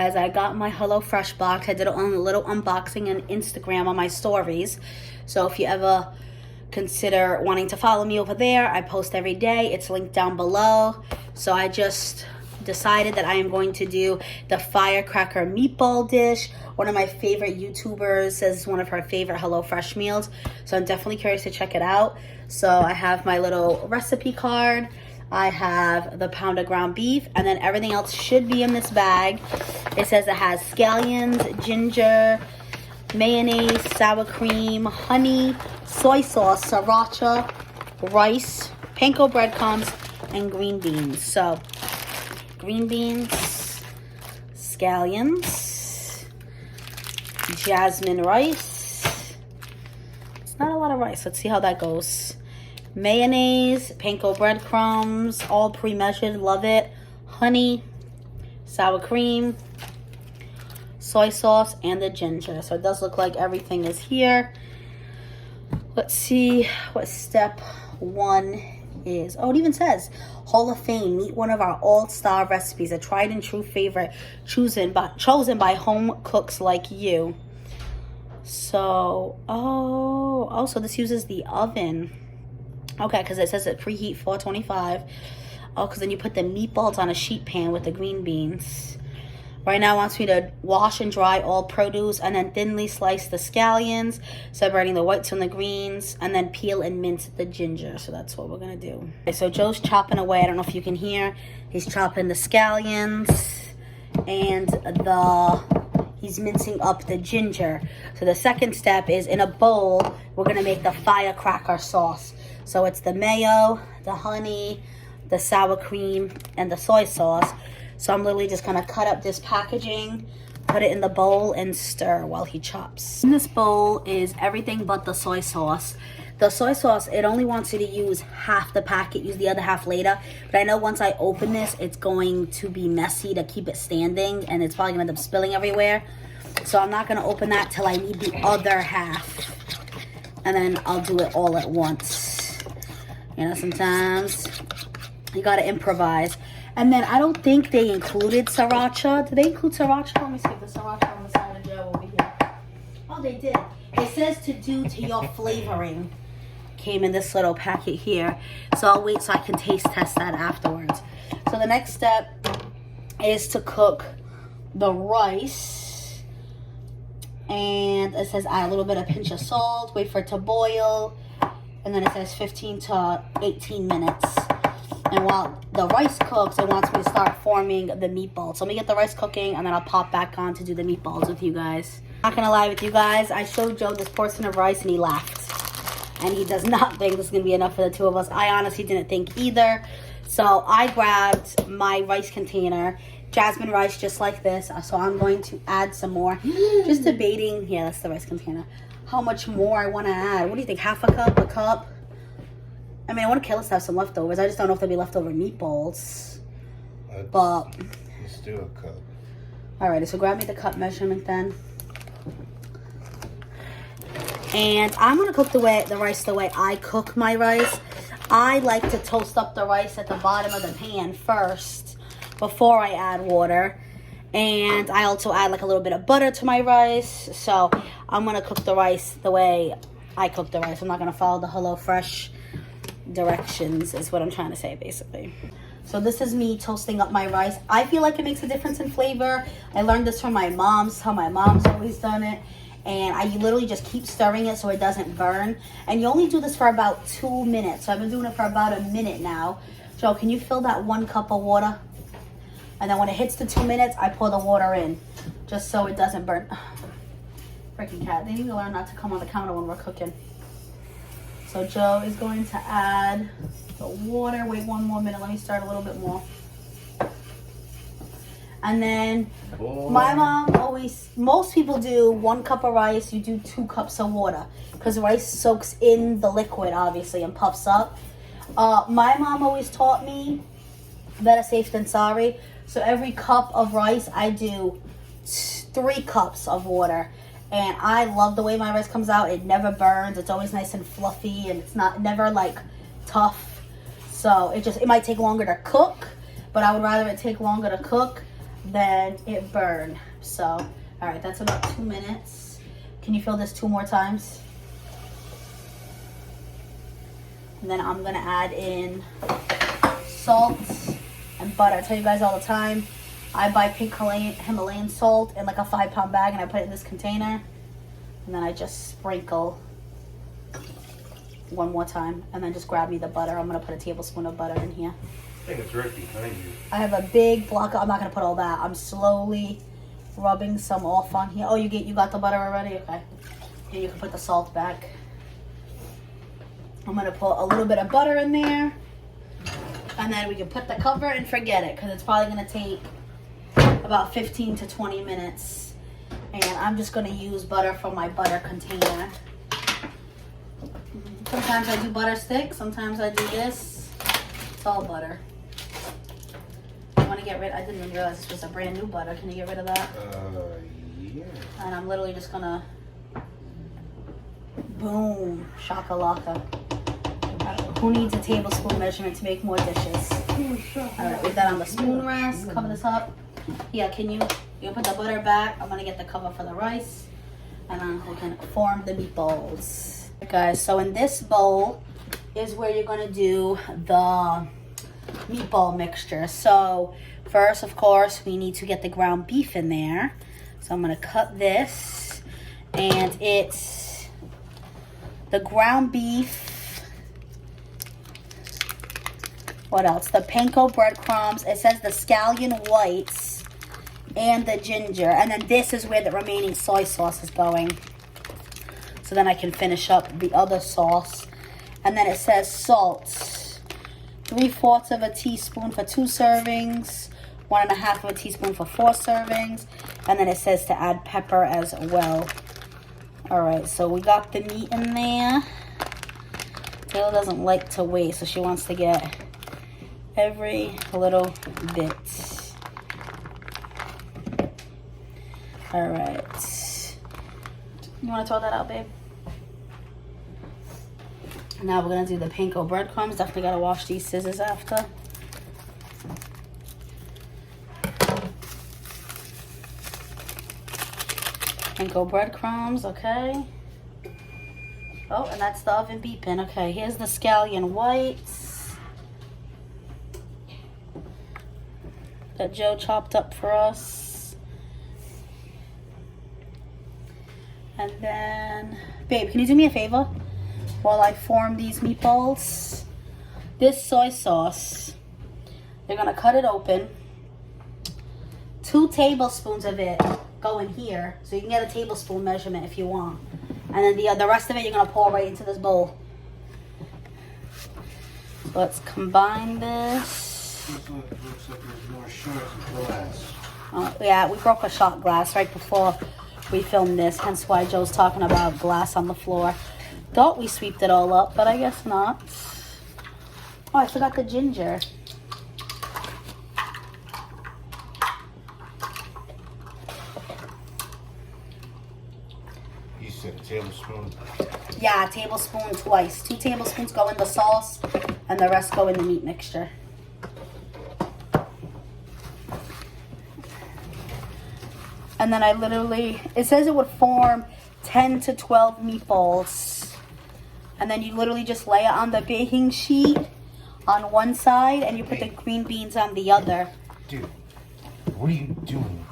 As I got my HelloFresh box, I did a little unboxing on Instagram on my stories. So if you ever consider wanting to follow me over there, I post every day. It's linked down below. So I just decided that I am going to do the firecracker meatball dish. One of my favorite YouTubers says it's one of her favorite HelloFresh meals. So I'm definitely curious to check it out. So I have my little recipe card. I have the pound of ground beef, and then everything else should be in this bag. It says it has scallions, ginger, mayonnaise, sour cream, honey, soy sauce, sriracha, rice, panko breadcrumbs, and green beans. So, green beans, scallions, jasmine rice. It's not a lot of rice. Let's see how that goes. Mayonnaise, panko breadcrumbs, all pre-measured, love it. Honey, sour cream, soy sauce, and the ginger. So it does look like everything is here. Let's see what step 1 is. Oh, it even says Hall of Fame, meet one of our all-star recipes, a tried and true favorite chosen by home cooks like you. So, so this uses the oven. Okay, because it says it preheat 425. Oh, because then you put the meatballs on a sheet pan with the green beans. Right now it wants me to wash and dry all produce and then thinly slice the scallions, separating the whites from the greens, and then peel and mince the ginger. So that's what we're going to do. Okay, so Joe's chopping away. I don't know if you can hear. He's chopping the scallions and he's mincing up the ginger. So the second step is in a bowl, we're going to make the firecracker sauce. So it's the mayo, the honey, the sour cream, and the soy sauce. So I'm literally just gonna cut up this packaging, put it in the bowl, and stir while he chops. In this bowl is everything but the soy sauce. The soy sauce, it only wants you to use half the packet, use the other half later. But I know once I open this, it's going to be messy to keep it standing, and it's probably gonna end up spilling everywhere. So I'm not gonna open that till I need the other half. And then I'll do it all at once. You know, sometimes you gotta improvise. And then I don't think they included sriracha. Did they include sriracha? Let me see if the sriracha on the side of Joe over here. Oh, they did. It says to do to your flavoring. Came in this little packet here. So I'll wait so I can taste test that afterwards. So the next step is to cook the rice. And it says add a little bit of pinch of salt. Wait for it to boil. And then it says 15 to 18 minutes. And while the rice cooks, it wants me to start forming the meatballs. So let me get the rice cooking, and then I'll pop back on to do the meatballs with you guys. Not gonna lie with you guys, I showed Joe this portion of rice and he laughed. And he does not think this is gonna be enough for the two of us. I honestly didn't think either. So I grabbed my rice container, jasmine rice just like this. So I'm going to add some more. Just debating, yeah, that's the rice container. How much more I wanna add. What do you think, half a cup, a cup? I mean, I want to kill us to have some leftovers. I just don't know if there'll be leftover meatballs. But let's do a cup. Alrighty, so grab me the cup measurement then. And I'm gonna cook the rice the way I cook my rice. I like to toast up the rice at the bottom of the pan first before I add water. And I also add like a little bit of butter to my rice. So I'm gonna cook the rice the way I cook the rice. I'm not gonna follow the HelloFresh directions is what I'm trying to say basically. So this is me toasting up my rice. I feel like it makes a difference in flavor. I learned this from my mom's, how my mom's always done it. And I literally just keep stirring it so it doesn't burn. And you only do this for about 2 minutes. So I've been doing it for about a minute now. Joe, can you fill that 1 cup of water? And then when it hits the 2 minutes, I pour the water in just so it doesn't burn. Freaking cat, they need to learn not to come on the counter when we're cooking. So Joe is going to add the water. Wait 1 more minute. Let me start a little bit more. And then my mom most people do 1 cup of rice. You do 2 cups of water because rice soaks in the liquid, obviously, and puffs up. My mom always taught me better safe than sorry. So every cup of rice, I do 3 cups of water. And I love the way my rice comes out. It never burns. It's always nice and fluffy, and it's never like tough. So it might take longer to cook, but I would rather it take longer to cook then it burned. So, all right, that's about 2 minutes. Can you fill this 2 more times? And then I'm gonna add in salt and butter. I tell you guys all the time, I buy pink Himalayan salt in like a 5-pound bag, and I put it in this container. And then I just sprinkle 1 more time, and then just grab me the butter. I'm gonna put a tablespoon of butter in here. I think it's right behind you. I have a big block. I'm not gonna put all that. I'm slowly rubbing some off on here. Oh, you got the butter already? Okay. Here, you can put the salt back. I'm gonna put a little bit of butter in there, and then we can put the cover and forget it, because it's probably gonna take about 15 to 20 minutes. And I'm just gonna use butter from my butter container. Sometimes I do butter sticks, sometimes I do this. It's all butter. I want to get rid. I didn't even realize this was a brand new butter. Can you get rid of that? Yeah. And I'm literally just gonna, boom, shakalaka. Who needs a tablespoon measurement to make more dishes? All right, with that on the spoon rest, cover this up. Yeah, you can put the butter back. I'm gonna get the cover for the rice, and then we can form the meatballs. Guys, so in this bowl is where you're gonna do the meatball mixture. So first, of course, we need to get the ground beef in there. So I'm gonna cut this, and it's the ground beef. What else? The panko breadcrumbs. It says the scallion whites and the ginger. And then this is where the remaining soy sauce is going. So then I can finish up the other sauce. And then it says salt. 3/4 of a teaspoon for 2 servings. 1.5 of a teaspoon for 4 servings. And then it says to add pepper as well. All right, so we got the meat in there. Taylor doesn't like to wait, so she wants to get every little bit. All right. You want to throw that out, babe? Now we're going to do the panko breadcrumbs. Definitely got to wash these scissors after. Panko breadcrumbs, okay. Oh, and that's the oven beeping. Okay, here's the scallion whites that Joe chopped up for us. And then, babe, can you do me a favor while I form these meatballs? This soy sauce, you're gonna cut it open. 2 tablespoons of it go in here, so you can get a tablespoon measurement if you want. And then the rest of it you're gonna pour right into this bowl. So let's combine this. Looks like there's more shards of glass. Yeah, we broke a shot glass right before we filmed this, hence why Joe's talking about glass on the floor. Thought we sweeped it all up, but I guess not. Oh, I forgot the ginger. You said a tablespoon? Yeah, a tablespoon twice. 2 tablespoons go in the sauce, and the rest go in the meat mixture. And then I literally, it says it would form 10 to 12 meatballs. And then you literally just lay it on the baking sheet on one side, and you put the green beans on the other. Dude, what are you doing?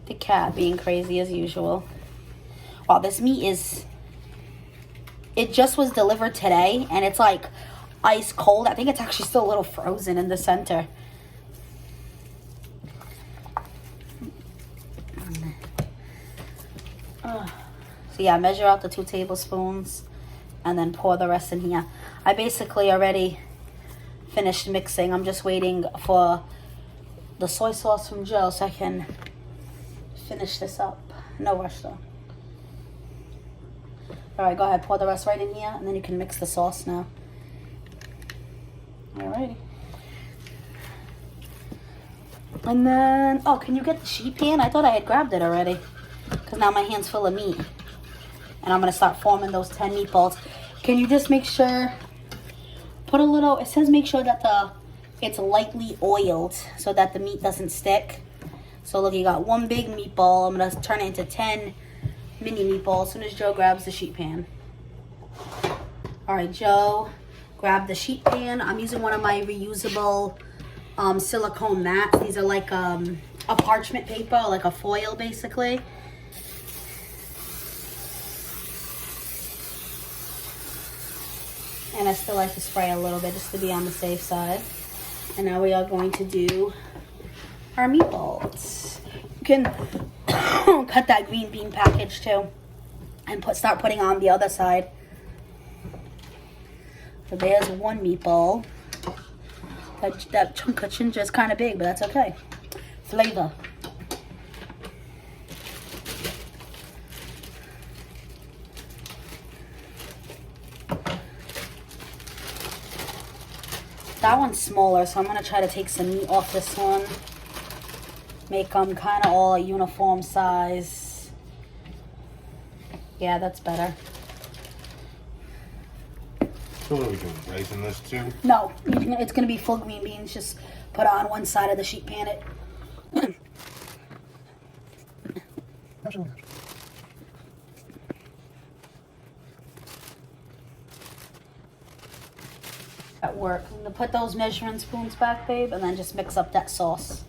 The cat being crazy as usual. Wow, this meat is, it just was delivered today, and it's like ice cold. I think it's actually still a little frozen in the center. So yeah, measure out the 2 tablespoons and then pour the rest in here. I basically already finished mixing. I'm just waiting for the soy sauce from Joe so I can finish this up. No rush though. Alright, go ahead, pour the rest right in here, and then you can mix the sauce now. Alrighty. And then, oh, can you get the sheet pan? I thought I had grabbed it already, because now my hand's full of meat. And I'm going to start forming those 10 meatballs. Can you just make sure, put a little, it says make sure that the it's lightly oiled so that the meat doesn't stick. So look, you got one big meatball. I'm gonna turn it into 10 mini meatballs as soon as Joe grabs the sheet pan. All right, Joe, grab the sheet pan. I'm using one of my reusable silicone mats. These are like a parchment paper, like a foil basically. And I still like to spray a little bit just to be on the safe side. And now we are going to do our meatballs. You can cut that green bean package too and start putting on the other side. So there's one meatball. That chunk of ginger is kind of big, but that's okay. Flavor. That one's smaller, so I'm going to try to take some meat off this one. Make them kind of all a uniform size. Yeah, that's better. So what are we doing? Ricing this too? No, it's going to be full green beans. Just put on one side of the sheet pan. At work. I'm going to put those measuring spoons back, babe, and then just mix up that sauce.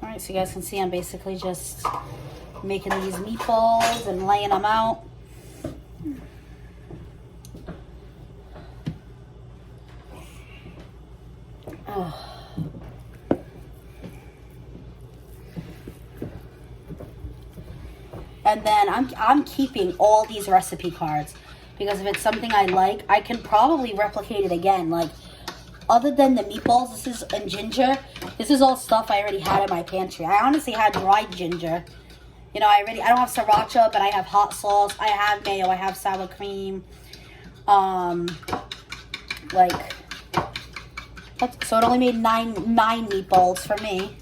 Alright, so you guys can see I'm basically just making these meatballs and laying them out. Oh. And then I'm keeping all these recipe cards because if it's something I like, I can probably replicate it again. Like, other than the meatballs, and ginger, this is all stuff I already had in my pantry. I honestly had dried ginger. You know, I don't have sriracha, but I have hot sauce. I have mayo. I have sour cream. So it only made nine meatballs for me.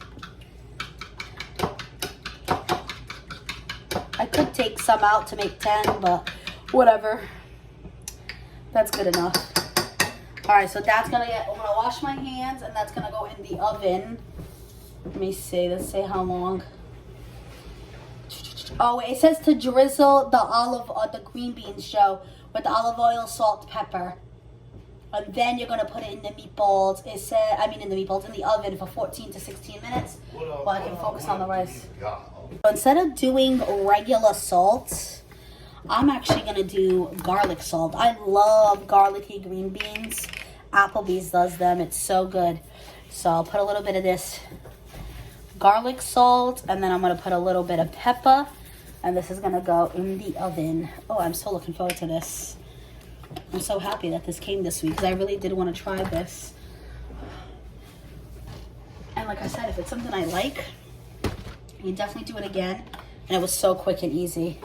I could take some out to make 10, but whatever. That's good enough. All right, so that's I'm gonna wash my hands, and that's gonna go in the oven. Let me see. Let's see how long. Oh, it says to drizzle the green beans, Joe, with the olive oil, salt, pepper. And then you're gonna put it in the meatballs. It said, in the oven for 14 to 16 minutes while I can focus on the rice. So instead of doing regular salt, I'm actually gonna do garlic salt. I love garlicky green beans. Applebee's does them. It's so good. So I'll put a little bit of this garlic salt, and then I'm gonna put a little bit of pepper, and this is gonna go in the oven. Oh, I'm so looking forward to this. I'm so happy that this came this week because I really did want to try this. And like I said, if it's something I like, you definitely do it again. And it was so quick and easy.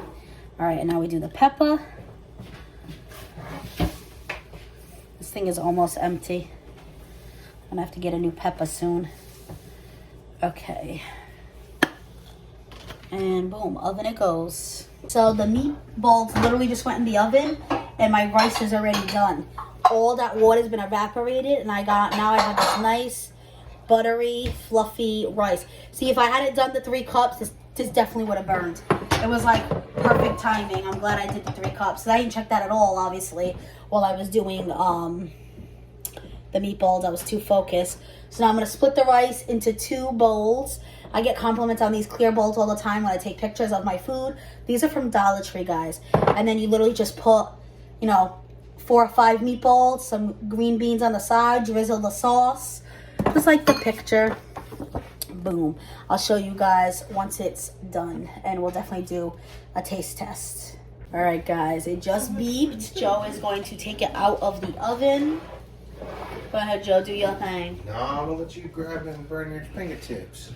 All right, and now we do the pepper. This thing is almost empty. I'm gonna have to get a new pepper soon. Okay. And boom, oven it goes. So the meatballs literally just went in the oven, and my rice is already done. All that water's been evaporated, and now I have this nice, buttery, fluffy rice. See, if I hadn't done the 3 cups, this definitely would have burned. It was like perfect timing. I'm glad I did the 3 cups. I didn't check that at all, obviously, while I was doing the meatballs. I was too focused. So now I'm gonna split the rice into 2 bowls. I get compliments on these clear bowls all the time when I take pictures of my food. These are from Dollar Tree, guys. And then you literally just put, 4 or 5 meatballs, some green beans on the side, drizzle the sauce. Just like the picture. Boom. I'll show you guys once it's done. And we'll definitely do a taste test. All right, guys. It just beeped. Joe is going to take it out of the oven. Go ahead, Joe. Do your thing. No, I'm going to let you grab it and burn your fingertips.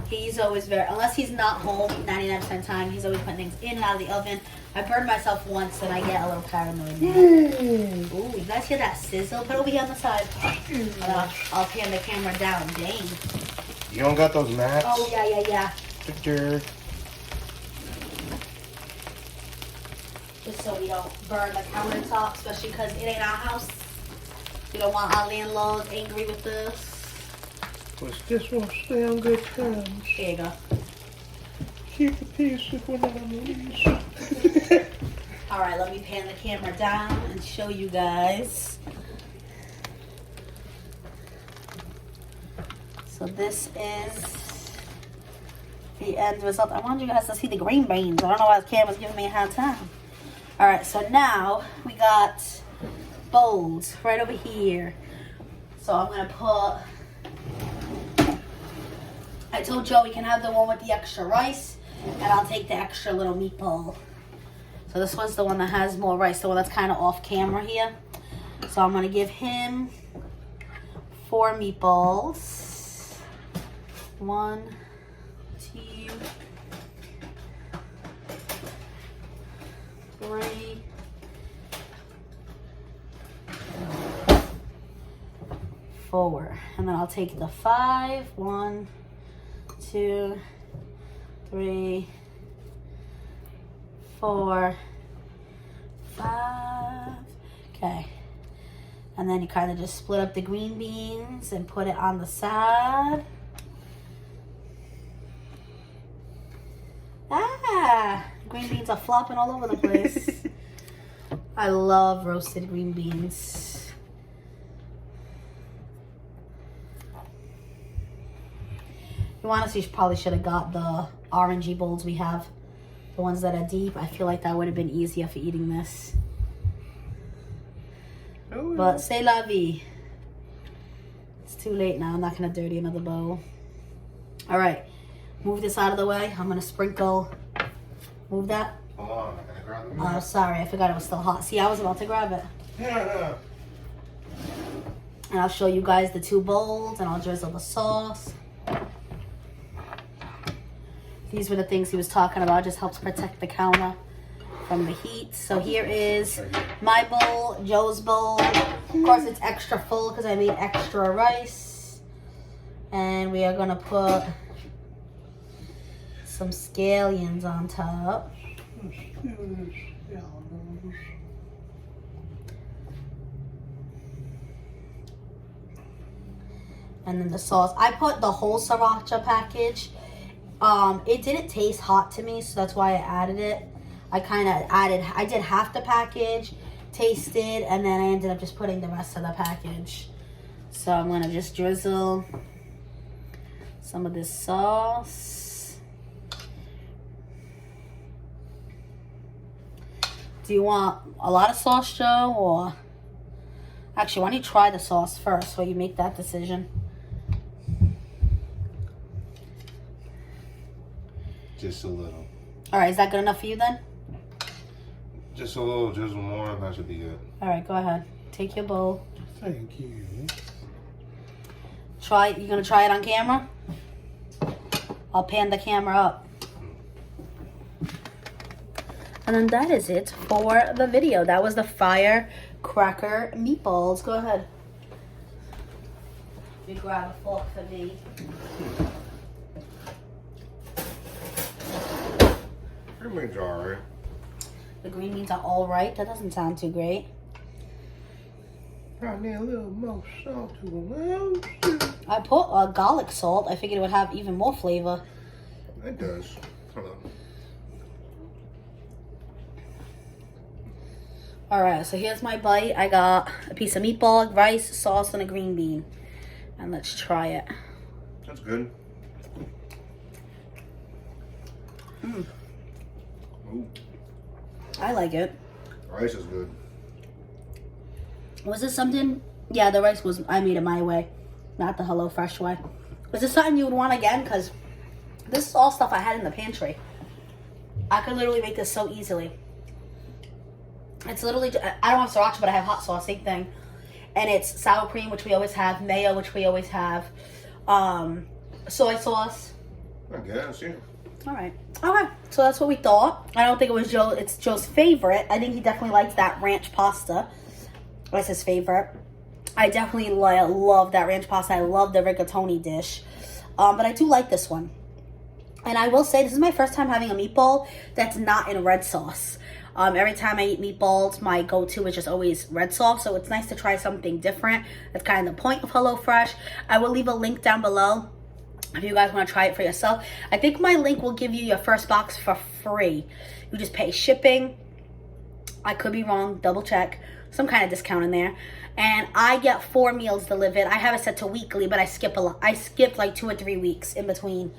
He's always unless he's not home 99% of the time, he's always putting things in and out of the oven. I burned myself once and I get a little paranoid now. Ooh, you guys hear that sizzle? Put it over here on the side. I'll pan the camera down. Dang. You don't got those mats? Oh, yeah. Picture. Just so we don't burn the countertop, especially because it ain't our house. We don't want our landlord angry with us. But this won't stay on good terms. There you go. Keep the peace if we're not on the lease. Alright, let me pan the camera down and show you guys. So this is the end result. I want you guys to see the green beans. I don't know why the camera's giving me a hard time. Alright, so now we got bowls right over here. So I'm going to put... I told Joe we can have the one with the extra rice, and I'll take the extra little meatball. So this one's the one that has more rice, the one that's kind of off camera here. So I'm going to give him 4 meatballs. 1, 2, 3, 4. And then I'll take the 5. 1, 2, 3, 4, 5. Okay. And then you kind of just split up the green beans and put it on the side. Green beans are flopping all over the place. I love roasted green beans. You honestly probably should have got the orangey bowls we have. The ones that are deep. I feel like that would have been easier for eating this. Oh, But c'est la vie. It's too late now. I'm not going to dirty another bowl. Alright. Move this out of the way. I'm going to sprinkle. Move that. hold on, I gotta grab the Oh, sorry. I forgot it was still hot. See, I was about to grab it. Yeah. And I'll show you guys the 2 bowls. And I'll drizzle the sauce. These were the things he was talking about. Just helps protect the counter from the heat. So here is my bowl, Joe's bowl. Of course, it's extra full because I made extra rice. And we are going to put some scallions on top. And then the sauce. I put the whole sriracha package. It didn't taste hot to me, so that's why I added it. I did half the package, tasted, and then I ended up just putting the rest of the package. So I'm gonna just drizzle some of this sauce. Do you want a lot of sauce, Joe, or... Actually, why don't you try the sauce first so you make that decision? Just a little. Alright, is that good enough for you then? Just a little, just more, that should be good. Alright, go ahead. Take your bowl. Thank you. You gonna try it on camera? I'll pan the camera up. And then that is it for the video. That was the firecracker meatballs. Go ahead. Let me grab a fork for me. Green beans are alright. The green beans are all right. That doesn't sound too great. I need a little more salt to them. I put garlic salt. I figured it would have even more flavor. It does. Hold on. Alright, so here's my bite. I got a piece of meatball, rice, sauce, and a green bean. And let's try it. That's good. Mm. Ooh. I like it. Rice is good. Was this something? Yeah, the rice was, I made it my way, not the HelloFresh way. Was this something you would want again? Because this is all stuff I had in the pantry. I could literally make this so easily. It's literally, I don't have sriracha, but I have hot sauce, same thing. And it's sour cream, which we always have, mayo, which we always have, soy sauce. I guess, yeah. All right. Okay, so that's what we thought. I don't think it was it's Joe's favorite. I think he definitely likes that ranch pasta. That's his favorite. I definitely love that ranch pasta. I love the rigatoni dish. But I do like this one. And I will say, this is my first time having a meatball that's not in red sauce. Every time I eat meatballs, my go-to is just always red sauce. So it's nice to try something different. That's kind of the point of HelloFresh. I will leave a link down below if you guys want to try it for yourself. I think my link will give you your first box for free. You just pay shipping. I could be wrong, double check. Some kind of discount in there. And I get 4 meals delivered. I have it set to weekly, but I skip a lot. I skip like 2 or 3 weeks in between.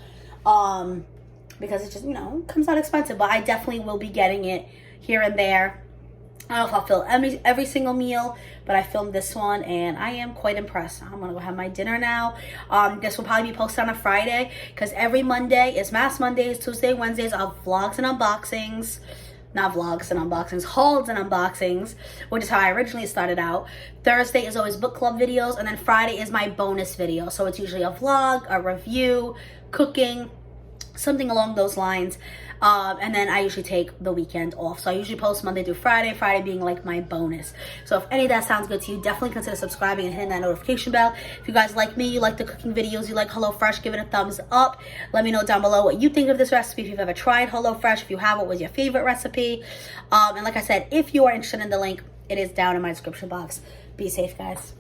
Because it just, comes out expensive. But I definitely will be getting it here and there. I don't know if I'll film every single meal, but I filmed this one and I am quite impressed. I'm gonna go have my dinner now. This will probably be posted on a Friday because every Monday is Mass Mondays, Tuesday, Wednesdays are vlogs and unboxings. Not vlogs and unboxings, hauls and unboxings, which is how I originally started out. Thursday is always book club videos, and then Friday is my bonus video. So it's usually a vlog, a review, cooking, something along those lines. And then I usually take the weekend off. So I usually post Monday through Friday, Friday being like my bonus. So if any of that sounds good to you, definitely consider subscribing and hitting that notification bell. If you guys like me, you like the cooking videos, you like HelloFresh, give it a thumbs up. Let me know down below what you think of this recipe. If you've ever tried HelloFresh, if you have, what was your favorite recipe? And like I said, if you are interested in the link, it is down in my description box. Be safe, guys.